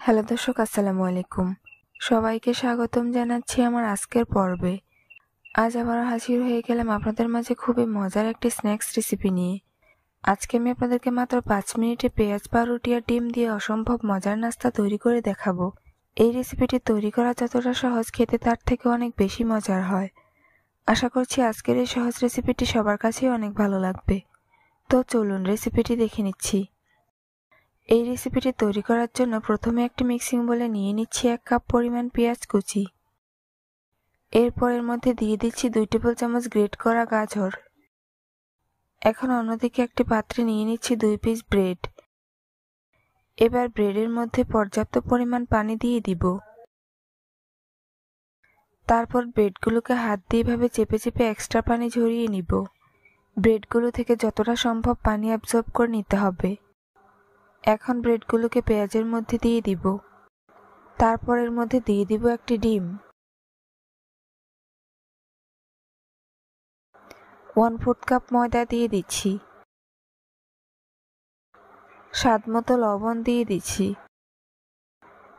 Hello দর্শক, আসসালামু আলাইকুম। সবাইকে স্বাগতম জানাচ্ছি আমার আজকের পর্বে। আজ আবার হাজির হয়ে গেলাম আপনাদের মাঝে খুবই মজার একটি স্ন্যাক্স রেসিপি নিয়ে। আজকে আমি আপনাদেরকে মাত্র 5 মিনিটে পেঁয়াজ পাউরুটি আর ডিম দিয়ে অসম্ভব মজার নাস্তা তৈরি করে দেখাবো। এই রেসিপিটি তৈরি করা যতটা সহজ, খেতে তার থেকে অনেক বেশি মজার হয়। আশা করছি আজকের এই সহজ রেসিপিটি সবার কাছেই অনেক ভালো লাগবে। তো চলুন রেসিপিটি দেখে নিচ্ছি। এই রেসিপিটি তৈরি করার জন্য প্রথমে একটি মিক্সিং বোলে নিয়ে নিচ্ছি 1 কাপ পরিমাণ পেঁয়াজ কুচি। এরপর এর মধ্যে দিয়ে দিচ্ছি 2 টেবিল চামচ গ্রেট করা গাজর। এখন অন্যদিকে একটি পাত্রে নিয়ে নিচ্ছি 2 পিস ব্রেড। এবার ব্রেডের মধ্যে পর্যাপ্ত পরিমাণ পানি দিয়ে দিব। তারপর ব্রেডগুলোকে হাত দিয়ে এভাবে চেপে চেপে এক্সট্রা পানি ঝরিয়ে নিব। ব্রেডগুলো থেকে যতটা সম্ভব পানি অ্যাবজর্ব করে নিতে হবে। এখন ব্রেডগুলোকে পেঁয়াজের মধ্যে দিয়ে দিব। তারপর এর মধ্যে দিয়ে দিব একটি ডিম। 1/4 কাপ ময়দা দিয়ে দিচ্ছি। স্বাদ মতো লবণ দিয়ে দিচ্ছি।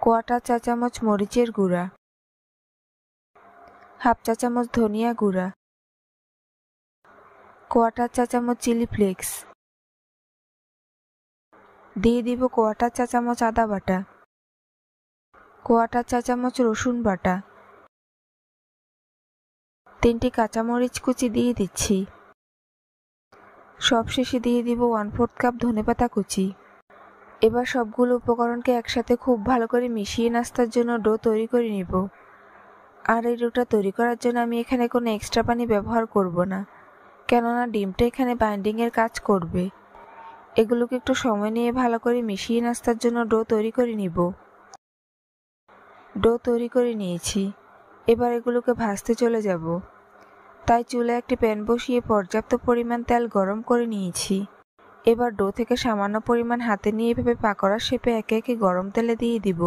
1/4 চা চামচ মরিচের গুঁড়া, 1/2 চা চামচ ধনিয়া গুঁড়া, 1/4 চা চামচ চিলি ফ্লেক্স, দিয়ে দিব 1/4 চা চামচ আদা বাটা, 1/4 চা চামচ রসুন বাটা, 3টি কাঁচামরিচ কুচি দিয়ে দিচ্ছি। সবশেষে দিয়ে দিব 1/4 কাপ ধনেপাতা কুচি। এবার সবগুলো উপকরণকে একসাথে খুব ভালো করে মিশিয়ে নাস্তার জন্য ডো তৈরি করে নিব। আর এই ডোটা তৈরি করার জন্য আমি এখানে কোনো এক্সট্রা পানি ব্যবহার করব না, কেননা ডিমটা এখানে বাইন্ডিংয়ের কাজ করবে। এগুলোকে একটু সময় নিয়ে ভালো করে মিশিয়ে নাস্তার জন্য ডো তৈরি করে নিব। ডো তৈরি করে নিয়েছি। এবার এগুলোকে ভাজতে চলে যাব। তাই চুলায় একটি প্যান বসিয়ে পর্যাপ্ত পরিমাণ তেল গরম করে নিয়েছি। এবার ডো থেকে সামান্য পরিমাণ হাতে নিয়ে এভাবে পাকোড়ার শেপে একে একে গরম তেলে দিয়ে দিব।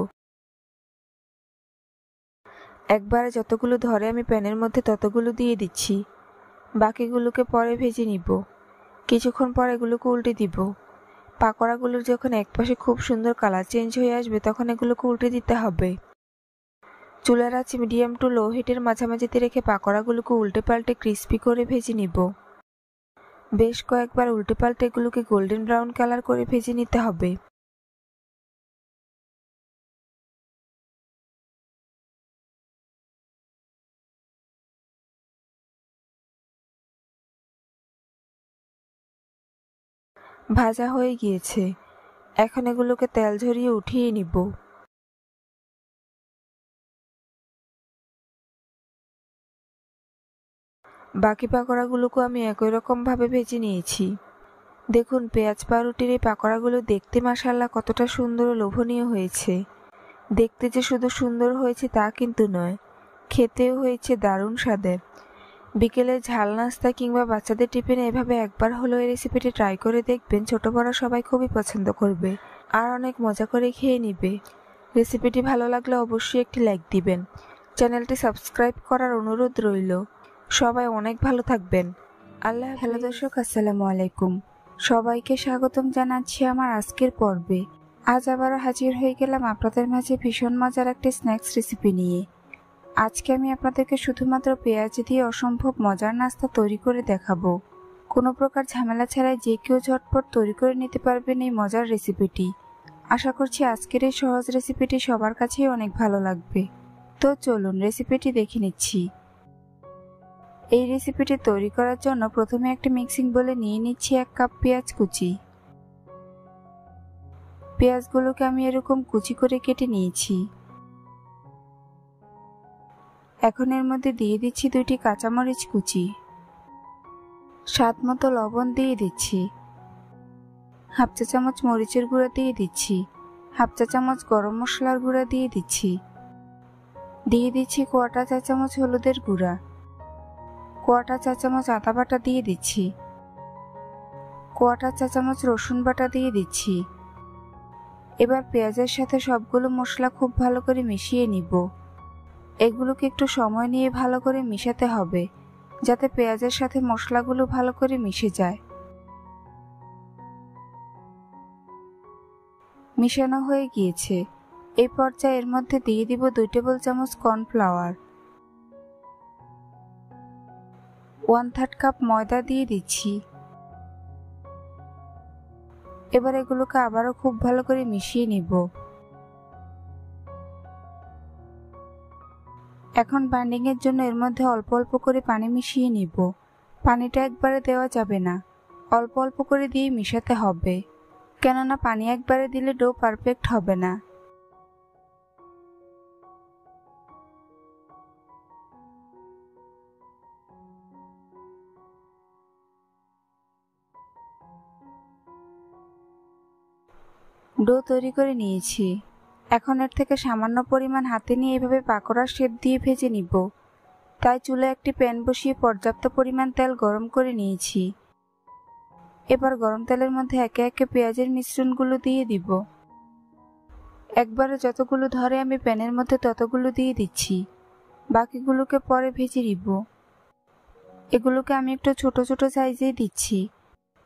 একবারে যতগুলো ধরে আমি প্যানের মধ্যে ততগুলো দিয়ে দিচ্ছি। বাকিগুলোকে পরে ভেজে নিব। কিছুক্ষণ পর এগুলোকে উল্টে দিব। পাকোড়াগুলোর যখন একপাশে খুব সুন্দর কালার চেঞ্জ হয়ে আসবে তখন এগুলোকে উল্টে দিতে হবে। চুলার আঁচ মিডিয়াম টু লো হিটের মাঝামাঝিতে রেখে পাকোড়াগুলোকে উল্টে পাল্টে ক্রিস্পি করে ভেজে নিব। বেশ কয়েকবার উল্টে পাল্টে এগুলোকে গোল্ডেন ব্রাউন কালার করে ভেজে নিতে হবে। ভাজা হয়ে গিয়েছে। এখন এগুলোকে তেল ঝরিয়ে উঠিয়ে নিব। বাকি পাকোড়াগুলোকে আমি একই রকম ভাবে ভেজে নিয়েছি। দেখুন পেঁয়াজ পাউরুটির এই পাকোড়াগুলো দেখতে মাশাআল্লাহ কতটা সুন্দর ও লোভনীয় হয়েছে। দেখতে যে শুধু সুন্দর হয়েছে তা কিন্তু নয়, খেতেও হয়েছে দারুণ স্বাদের। বিকেলে ঝাল নাস্তা কিংবা বাচ্চাদের টিফিনে এভাবে একবার হলেও এই রেসিপিটি ট্রাই করে দেখবেন। ছোট বড় সবাই খুবই পছন্দ করবে আর অনেক মজা করে খেয়ে নিবে। রেসিপিটি ভালো লাগলে অবশ্যই একটি লাইক দিবেন। চ্যানেলটি সাবস্ক্রাইব করার অনুরোধ রইল। সবাই অনেক ভালো থাকবেন। আল্লাহ। হ্যালো দর্শক, আসসালামু আলাইকুম। সবাইকে স্বাগতম জানাচ্ছি আমার আজকের পর্বে। আজ আবারও হাজির হয়ে গেলাম আপনাদের মাঝে ভীষণ মজার একটি স্ন্যাক্স রেসিপি নিয়ে। আজকে আমি আপনাদেরকে শুধুমাত্র পেঁয়াজ দিয়ে অসম্ভব মজার নাস্তা তৈরি করে দেখাবো। কোনো প্রকার ঝামেলা ছাড়াই যে কেউ ঝটপট তৈরি করে নিতে পারবেন এই মজার রেসিপিটি। আশা করছি আজকের এই সহজ রেসিপিটি সবার কাছেই অনেক ভালো লাগবে। তো চলুন রেসিপিটি দেখে নিচ্ছি। এই রেসিপিটি তৈরি করার জন্য প্রথমে একটি মিক্সিং বোলে নিয়ে নিচ্ছি 1 কাপ পেঁয়াজ কুচি। পেঁয়াজগুলোকে আমি এরকম কুচি করে কেটে নিয়েছি। এখন এর মধ্যে দিয়ে দিচ্ছি 2টি কাঁচামরিচ কুচি। স্বাদ মতো লবণ দিয়ে দিচ্ছি। 1/2 চা চামচ মরিচের গুঁড়া দিয়ে দিচ্ছি। 1/2 চা চামচ গরম মশলার গুঁড়া দিয়ে দিচ্ছি। দিয়ে দিচ্ছি 1/4 চা চামচ হলুদের গুঁড়া। 1/4 চা চামচ আদা বাটা দিয়ে দিচ্ছি। 1/4 চা চামচ রসুন বাটা দিয়ে দিচ্ছি। এবার পেঁয়াজের সাথে সবগুলো মশলা খুব ভালো করে মিশিয়ে নিব। এগুলোকে একটু সময় নিয়ে ভালো করে মিশাতে হবে, যাতে পেঁয়াজের সাথে মশলাগুলো ভালো করে মিশে যায়। মিশানো হয়ে গিয়েছে। এই পর্যায়ে এর মধ্যে দিয়ে দিব 2 টেবিল চামচ কর্নফ্লাওয়ার, 1/3 কাপ ময়দা দিয়ে দিচ্ছি। এবার এগুলোকে আবারও খুব ভালো করে মিশিয়ে নিব। এখন বাইন্ডিং এর জন্য এর মধ্যে অল্প অল্প করে পানি মিশিয়ে নিব। পানিটা একবারে দেওয়া যাবে না, অল্প অল্প করে দিয়ে মিশাতে হবে, কেননা পানি একবারে দিলে ডো পারফেক্ট হবে না। ডো তৈরি করে নিয়েছি। এখন এর থেকে সামান্য পরিমাণ হাতে নিয়ে এভাবে পাকোড়ার শেপ দিয়ে ভেজে নিব। তাই চুলায় একটি প্যান বসিয়ে পর্যাপ্ত পরিমাণ তেল গরম করে নিয়েছি। এবার গরম তেলের মধ্যে একে একে পেঁয়াজের মিশ্রণগুলো দিয়ে দিব। একবারে যতগুলো ধরে আমি প্যানের মধ্যে ততগুলো দিয়ে দিচ্ছি, বাকিগুলোকে পরে ভেজে নিব। এগুলোকে আমি একটু ছোট ছোট সাইজেই দিচ্ছি,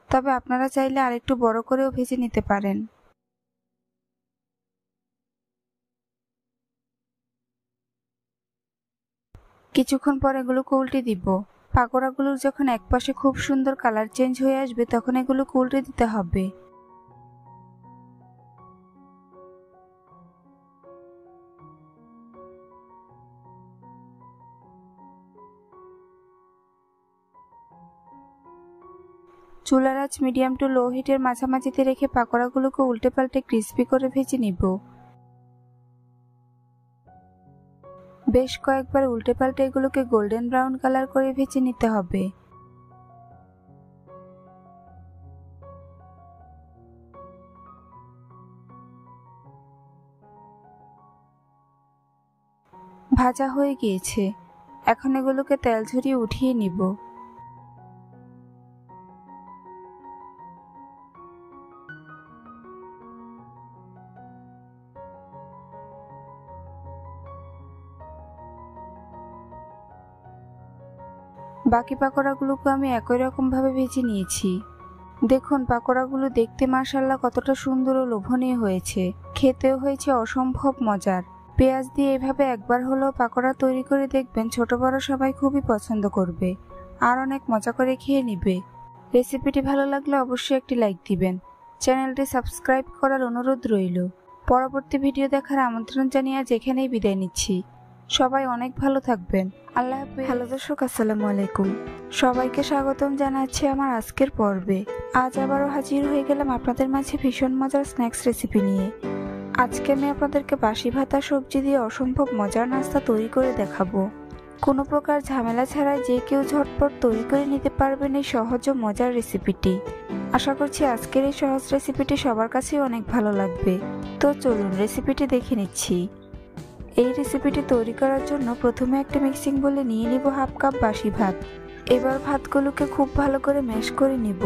তবে আপনারা চাইলে আরেকটু বড় করেও ভেজে নিতে পারেন। কিছুক্ষণ পর এগুলোকে উল্টে দিব। পাকোড়াগুলোর যখন একপাশে খুব সুন্দর কালার চেঞ্জ হয়ে আসবে তখন এগুলোকে উল্টে দিতে হবে। চুলার আঁচ মিডিয়াম টু লো হিটের মাঝামাঝিতে রেখে পাকোড়াগুলোকে উল্টে পাল্টে ক্রিস্পি করে ভেজে নিব। বেশ কয়েকবার উল্টে পাল্টে এগুলোকে গোল্ডেন ব্রাউন কালার করে ভেজে নিতে হবে। ভাজা হয়ে গিয়েছে, এখন এগুলোকে তেল ঝরিয়ে উঠিয়ে নিব। বাকি পাকোড়াগুলোকে আমি একই রকম ভাবে ভেজে নিয়েছি। দেখুন পাকোড়াগুলো দেখতে মাশাআল্লাহ কতটা সুন্দর ও লোভনীয় হয়েছে, খেতেও হয়েছে অসম্ভব মজার। পেঁয়াজ দিয়ে এভাবে একবার হলেও পাকোড়া তৈরি করে দেখবেন, ছোট বড় সবাই খুবই পছন্দ করবে আর অনেক মজা করে খেয়ে নিবে। রেসিপিটি ভালো লাগলে অবশ্যই একটি লাইক দিবেন, চ্যানেলটি সাবস্ক্রাইব করার অনুরোধ রইল। পরবর্তী ভিডিও দেখার আমন্ত্রণ জানিয়ে আজ এখানেই বিদায় নিচ্ছি। সবাই অনেক ভালো থাকবেন। আল্লাহ হাফেজ। হ্যালো দর্শক, আসসালামু আলাইকুম। সবাইকে স্বাগতম জানাচ্ছি আমার আজকের পর্বে। আজ আবারও হাজির হয়ে গেলাম আপনাদের মাঝে ভীষণ মজার স্ন্যাক্স রেসিপি নিয়ে। আজকে আমি আপনাদেরকে বাসি ভাতা সবজি দিয়ে অসম্ভব মজার নাস্তা তৈরি করে দেখাবো। কোনো প্রকার ঝামেলা ছাড়াই যে কেউ ঝটপট তৈরি করে নিতে পারবেন এই সহজ ও মজার রেসিপিটি। আশা করছি আজকের এই সহজ রেসিপিটি সবার কাছেই অনেক ভালো লাগবে। তো চলুন রেসিপিটি দেখে নিচ্ছি। এই রেসিপিটি তৈরি করার জন্য প্রথমে একটা মিক্সিং বলে নিয়ে নিব 1/2 কাপ বাসি ভাত। এবার ভাতগুলোকে খুব ভালো করে ম্যাশ করে নিব।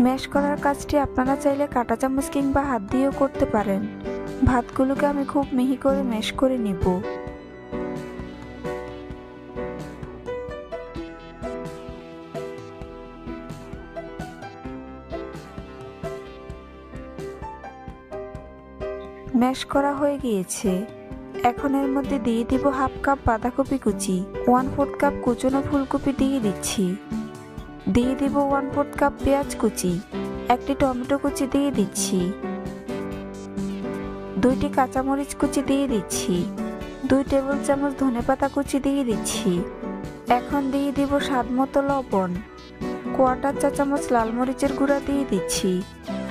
ম্যাশ করার কাজটি আপনারা চাইলে কাঁটা চামচ কিংবা হাত দিয়েও করতে পারেন। ভাতগুলোকে আমি খুব মিহি করে ম্যাশ করে নিব। ম্যাশ করা হয়ে গিয়েছে। এখন এর মধ্যে দিয়ে দিব 1/2 কাপ বাঁধাকপি কুচি, 1/4 কাপ কুচনো ফুলকপি দিয়ে দিচ্ছি। দিয়ে দিব 1/4 কাপ পেঁয়াজ কুচি, একটি টমেটো কুচি দিয়ে দিচ্ছি। 2টি কাঁচামরিচ কুচি দিয়ে দিচ্ছি। 2 টেবিল চামচ ধনেপাতা কুচি দিয়ে দিচ্ছি। এখন দিয়ে দিব স্বাদ মতো লবণ, 1/4 চা চামচ লাল মরিচের গুঁড়া দিয়ে দিচ্ছি।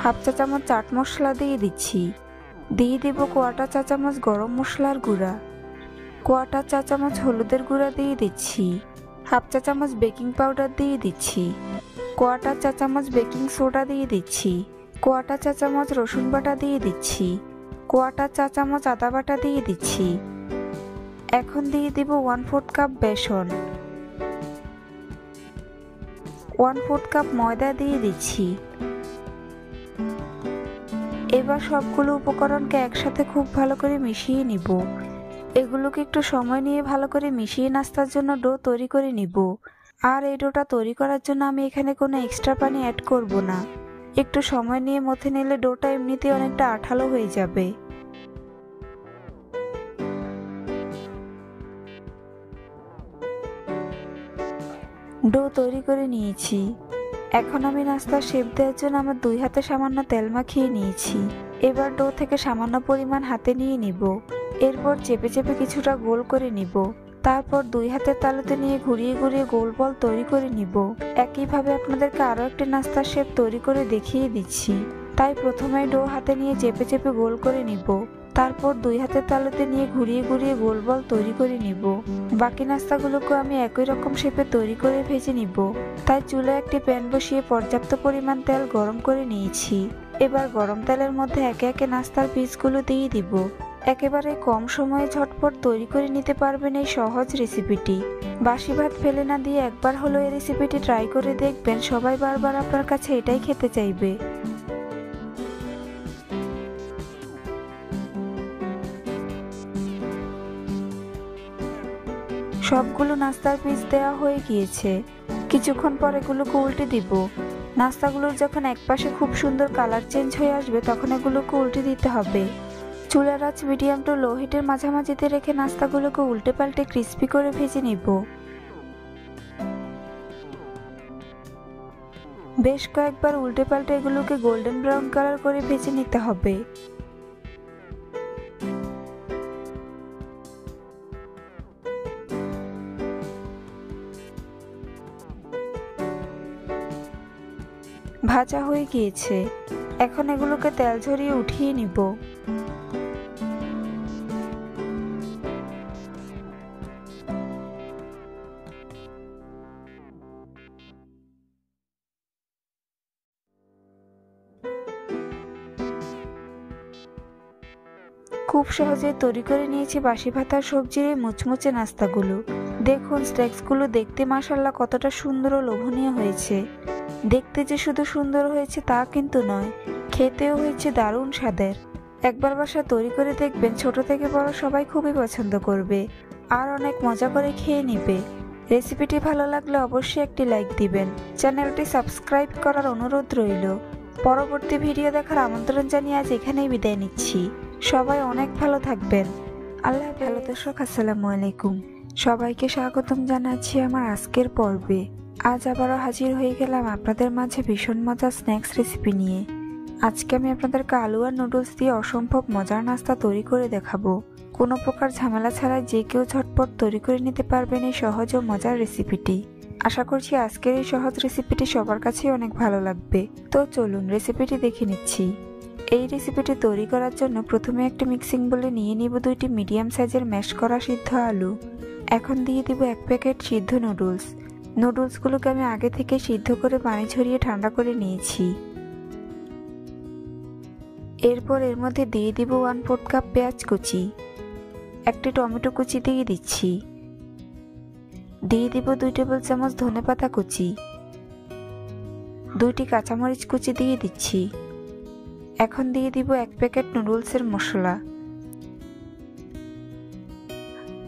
1/2 চা চামচ চাট মশলা দিয়ে দিচ্ছি। দিয়ে দিব 1/4 চা চামচ গরম মশলার গুঁড়া, 1/4 চা চামচ হলুদের গুঁড়া দিয়ে দিচ্ছি। 1/2 চা চামচ বেকিং পাউডার দিয়ে দিচ্ছি। 1/4 চা চামচ বেকিং সোডা দিয়ে দিচ্ছি। 1/4 চা চামচ রসুন বাটা দিয়ে দিচ্ছি। 1/4 চা চামচ আদা বাটা দিয়ে দিচ্ছি। এখন দিয়ে দিব 1/4 কাপ বেসন, 1/4 কাপ ময়দা দিয়ে দিচ্ছি। এবার সবগুলো উপকরণকে একসাথে খুব ভালো করে মিশিয়ে নিব। এগুলোকে একটু সময় নিয়ে ভালো করে মিশিয়ে নাস্তার জন্য ডো তৈরি করে নিব। আর এই ডোটা তৈরি করার জন্য আমি এখানে কোনো এক্সট্রা পানি অ্যাড করব না। একটু সময় নিয়ে মথে নিলে ডোটা এমনিতেই অনেকটা আঠালো হয়ে যাবে। ডো তৈরি করে নিয়েছি। এখন আমি নাস্তার শেপ দেওয়ার জন্য আমার 2 হাতে সামান্য তেল মাখিয়ে নিয়েছি। এবার ডো থেকে সামান্য পরিমাণ হাতে নিয়ে নিব। এরপর চেপে চেপে কিছুটা গোল করে নিব। তারপর 2 হাতের তালুতে নিয়ে ঘুরিয়ে ঘুরিয়ে গোল বল তৈরি করে নিব। একইভাবে আপনাদেরকে আরও একটি নাস্তার শেপ তৈরি করে দেখিয়ে দিচ্ছি। তাই প্রথমে ডো হাতে নিয়ে চেপে চেপে গোল করে নিব। তারপর 2 হাতের তালুতে নিয়ে ঘুরিয়ে ঘুরিয়ে গোল বল তৈরি করে নিব। বাকি নাস্তাগুলোকে আমি একই রকম শেপে তৈরি করে ভেজে নিব। তাই চুলায় একটি প্যান বসিয়ে পর্যাপ্ত পরিমাণ তেল গরম করে নিয়েছি। এবার গরম তেলের মধ্যে একে একে নাস্তার পিসগুলো দিয়ে দিব। একেবারে কম সময়ে ঝটপট তৈরি করে নিতে পারবেন এই সহজ রেসিপিটি। বাসি ভাত ফেলে না দিয়ে একবার হলো এই রেসিপিটি ট্রাই করে দেখবেন, সবাই বারবার আপনার কাছে এটাই খেতে চাইবে। সবগুলো নাস্তার পিস দেওয়া হয়ে গিয়েছে। কিছুক্ষণ পর এগুলোকে উল্টে দিব। নাস্তাগুলোর যখন একপাশে খুব সুন্দর কালার চেঞ্জ হয়ে আসবে তখন এগুলোকে উল্টে দিতে হবে। চুলার আঁচ মিডিয়াম টু লো হিটের মাঝামাঝিতে রেখে নাস্তাগুলোকে উল্টে পাল্টে ক্রিস্পি করে ভেজে নিব। বেশ কয়েকবার উল্টে পাল্টে এগুলোকে গোল্ডেন ব্রাউন কালার করে ভেজে নিতে হবে। ভাজা হয়ে গিয়েছে। এখন এগুলোকে তেল ঝরিয়ে উঠিয়ে নিব। খুব সহজে তৈরি করে নিয়েছি বাসি ভাত আর সবজির এই মুচমুচে নাস্তাগুলো। দেখুন স্ন্যাক্সগুলো দেখতে মাশাআল্লাহ কতটা সুন্দর ও লোভনীয় হয়েছে। দেখতে যে শুধু সুন্দর হয়েছে তা কিন্তু নয়, খেতেও হয়েছে দারুণ স্বাদের। একবার বাসায় তৈরি করে দেখবেন, ছোট থেকে বড় সবাই খুবই পছন্দ করবে আর অনেক মজা করে খেয়ে নিবে। রেসিপিটি ভালো লাগলে অবশ্যই একটি লাইক দিবেন। চ্যানেলটি সাবস্ক্রাইব করার অনুরোধ রইল। পরবর্তী ভিডিও দেখার আমন্ত্রণ জানিয়ে আজ এখানেই বিদায় নিচ্ছি। সবাই অনেক ভালো থাকবেন। আল্লাহ ভালো দর্শক, আসসালামু আলাইকুম। সবাইকে স্বাগতম জানাচ্ছি আমার আজকের পর্বে। আজ আবারও হাজির হয়ে গেলাম আপনাদের মাঝে ভীষণ মজার স্ন্যাক্স রেসিপি নিয়ে। আজকে আমি আপনাদেরকে আলু আর নুডলস দিয়ে অসম্ভব মজার নাস্তা তৈরি করে দেখাবো। কোনো প্রকার ঝামেলা ছাড়াই যে কেউ ঝটপট তৈরি করে নিতে পারবেন এই সহজ ও মজার রেসিপিটি। আশা করছি আজকের এই সহজ রেসিপিটি সবার কাছেই অনেক ভালো লাগবে। তো চলুন রেসিপিটি দেখে নিচ্ছি। এই রেসিপিটি তৈরি করার জন্য প্রথমে একটি মিক্সিং বলে নিয়ে নিব 2টি মিডিয়াম সাইজের ম্যাশ করা সিদ্ধ আলু। এখন দিয়ে দিব 1 প্যাকেট সিদ্ধ নুডলস। নুডলসগুলোকে আমি আগে থেকে সিদ্ধ করে পানি ঝরিয়ে ঠান্ডা করে নিয়েছি। এরপর এর মধ্যে দিয়ে দিব 1/4 কাপ পেঁয়াজ কুচি, একটি টমেটো কুচি দিয়ে দিচ্ছি। দিয়ে দিব 2 টেবিল চামচ ধনেপাতা কুচি, 2টি কাঁচামরিচ কুচি দিয়ে দিচ্ছি। এখন দিয়ে দিব 1 প্যাকেট নুডলসের মশলা,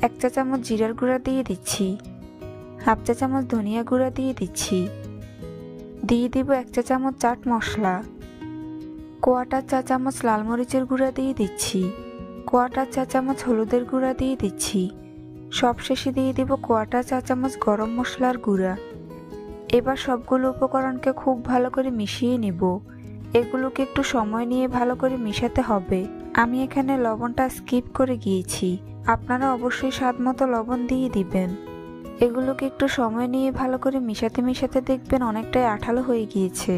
1 চা চামচ জিরার গুঁড়া দিয়ে দিচ্ছি, 1/2 চা চামচ ধনিয়া গুঁড়া দিয়ে দিচ্ছি। দিয়ে দিব 1 চা চামচ চাট মশলা, 1/4 চা চামচ লাল মরিচের গুঁড়া দিয়ে দিচ্ছি, 1/4 চা চামচ হলুদের গুঁড়া দিয়ে দিচ্ছি। সবশেষে দিয়ে দিব 1/4 চা চামচ গরম মশলার গুঁড়া। এবার সবগুলো উপকরণকে খুব ভালো করে মিশিয়ে নিব। এগুলোকে একটু সময় নিয়ে ভালো করে মিশাতে হবে। আমি এখানে লবণটা স্কিপ করে গিয়েছি, আপনারা অবশ্যই স্বাদ মতো লবণ দিয়ে দিবেন। এগুলোকে একটু সময় নিয়ে ভালো করে মিশাতে মিশাতে দেখবেন অনেকটাই আঠালো হয়ে গিয়েছে।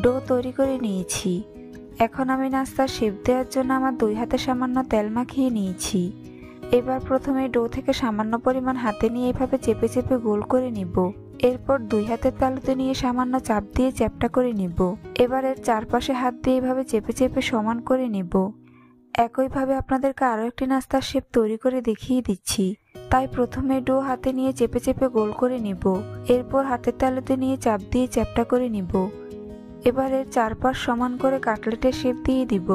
ডো তৈরি করে নিয়েছি। এখন আমি নাস্তার শেপ দেওয়ার জন্য আমার 2 হাতে সামান্য তেল মাখিয়ে নিয়েছি। এবার প্রথমে ডো থেকে সামান্য পরিমাণ হাতে নিয়ে এভাবে চেপে চেপে গোল করে নিব। এরপর 2 হাতের তালুতে নিয়ে সামান্য চাপ দিয়ে চ্যাপ্টা করে নিব। এবার এর চারপাশে হাত দিয়ে এভাবে চেপে চেপে সমান করে নিব। একইভাবে আপনাদেরকে আরও একটি নাস্তার শেপ তৈরি করে দেখিয়ে দিচ্ছি। তাই প্রথমে ডো হাতে নিয়ে চেপে চেপে গোল করে নিব। এরপর হাতের তালুতে নিয়ে চাপ দিয়ে চ্যাপ্টা করে নিব। এবার এর চারপাশ সমান করে কাটলেটের শেপ দিয়ে দিব।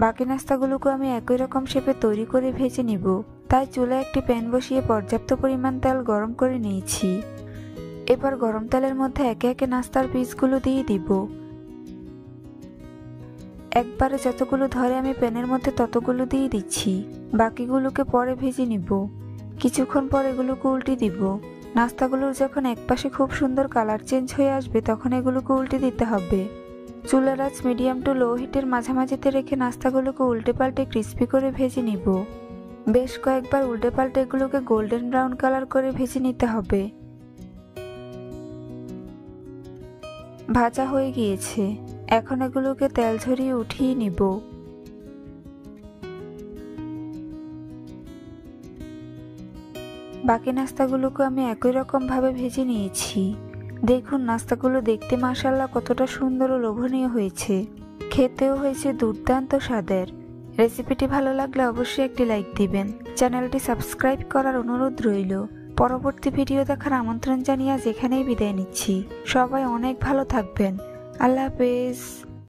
বাকি নাস্তাগুলোকে আমি একই রকম শেপে তৈরি করে ভেজে নিব। তাই চুলায় একটি প্যান বসিয়ে পর্যাপ্ত পরিমাণ তেল গরম করে নিয়েছি। এবার গরম তেলের মধ্যে একে একে নাস্তার পিসগুলো দিয়ে দিব। একবারে যতগুলো ধরে আমি প্যানের মধ্যে ততগুলো দিয়ে দিচ্ছি, বাকিগুলোকে পরে ভেজে নিব। কিছুক্ষণ পর এগুলোকে উল্টে দিব। নাস্তাগুলোর যখন একপাশে খুব সুন্দর কালার চেঞ্জ হয়ে আসবে তখন এগুলোকে উল্টে দিতে হবে। চুলার আঁচ মিডিয়াম টু লো হিটের মাঝামাঝিতে রেখে নাস্তাগুলোকে উল্টে পাল্টে ক্রিস্পি করে ভেজে নিব। বেশ কয়েকবার উল্টে পাল্টে এগুলোকে গোল্ডেন ব্রাউন কালার করে ভেজে নিতে হবে। ভাজা হয়ে গিয়েছে, এখন এগুলোকে তেল ঝরিয়ে উঠিয়ে নিব। বাকি নাস্তাগুলোকে আমি একই রকম ভাবে ভেজে নিয়েছি। দেখুন নাস্তাগুলো দেখতে মাশাআল্লাহ কতটা সুন্দর ও লোভনীয় হয়েছে, খেতেও হয়েছে দুর্দান্ত স্বাদের। রেসিপিটি ভালো লাগলে অবশ্যই একটি লাইক দিবেন, চ্যানেলটি সাবস্ক্রাইব করার অনুরোধ রইল। পরবর্তী ভিডিও দেখার আমন্ত্রণ জানিয়ে আজ এখানেই বিদায় নিচ্ছি। সবাই অনেক ভালো থাকবেন। আল্লাহ হাফেজ।